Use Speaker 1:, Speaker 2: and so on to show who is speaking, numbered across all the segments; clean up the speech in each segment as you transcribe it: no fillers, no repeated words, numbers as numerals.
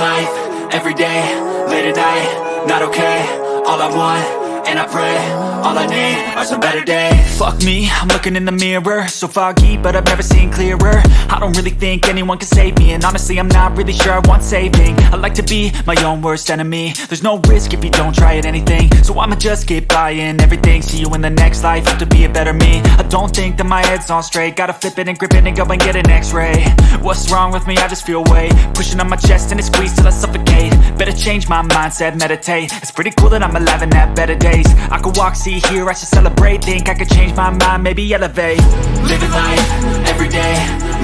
Speaker 1: life, everyday, late at night, not okay. All I want, and I pray, all I need are some better days.
Speaker 2: Fuck me, I'm looking in the mirror, so foggy, but I've never seen clearer. I don't really think anyone can save me, and honestly I'm not really sure I want saving. I like to be my own worst enemy. There's no risk if you don't try at anything, so I'ma just keep buying everything. See you in the next life, have to be a better me. I don't think that my head's on straight, gotta flip it and grip it and go and get an x-ray. What's wrong with me? I just feel weight pushing on my chest and it squeezes till I suffocate. Better change my mindset, meditate. It's pretty cool that I'm alive and have better days. I could walk, see, hear, I should celebrate. Think I could change my mind, maybe elevate.
Speaker 1: Living life, everyday,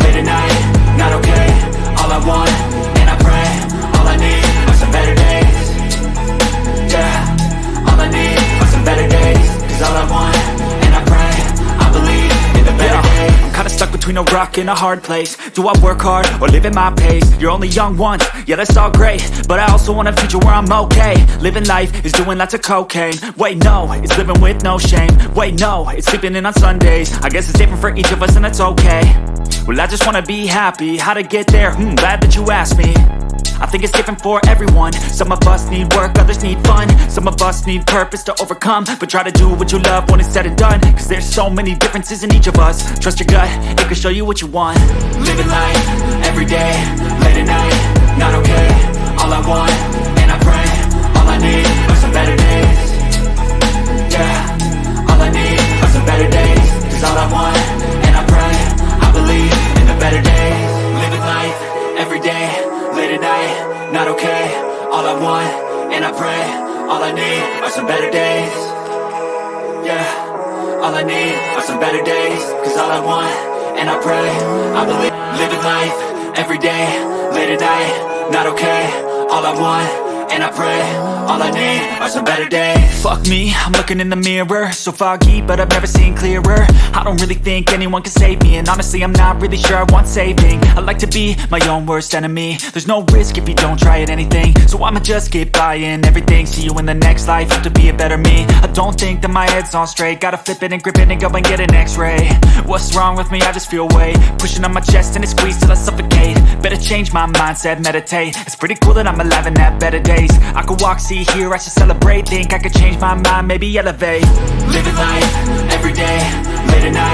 Speaker 1: late at night, not okay. All I want, and I pray, all I need are some better days. Yeah, all I need are some better days. Cause all I want, and I pray, I believe in the better days.
Speaker 2: I'm kinda stuck between a rock and a hard place. Do I work hard or live at my pace? You're only young once, yeah that's all great, but I also want a future where I'm okay. Living life is doing lots of cocaine. Wait no, it's living with no shame. Wait no, it's sleeping in on Sundays. I guess it's different for each of us and that's okay. Well I just wanna be happy, how to get there? Glad that you asked me. I think it's different for everyone. Some of us need work, others need fun. Some of us need purpose to overcome. But try to do what you love when it's said and done, cause there's so many differences in each of us. Trust your gut, it can show you what you want.
Speaker 1: Living life, everyday, late at night, not okay. All I want, and I pray, all I need are some better days. Yeah, all I need are some better days. Cause all I want, and I pray, I believe in the better days. Living life, everyday, late at night, not okay. All I want, and I pray, all I need are some better days. Yeah, all I need are some better days. Cause all I want, and I pray, I believe. Living life, everyday, late at night, not okay. All I want, and I pray, all I need are some better days.
Speaker 2: Fuck me, I'm looking in the mirror, so foggy, but I've never seen clearer. I don't really think anyone can save me, and honestly I'm not really sure I want saving. I like to be my own worst enemy. There's no risk if you don't try at anything, so I'ma just keep buying everything. See you in the next life, have to be a better me. I don't think that my head's on straight, gotta flip it and grip it and go and get an x-ray. What's wrong with me? I just feel weight pushing on my chest and it squeezes till I suffocate. Better change my mindset, meditate. It's pretty cool that I'm alive and have better days. I could walk, see, hear, I should celebrate. Think I could change my mind, maybe elevate.
Speaker 1: Living life, everyday, late at night.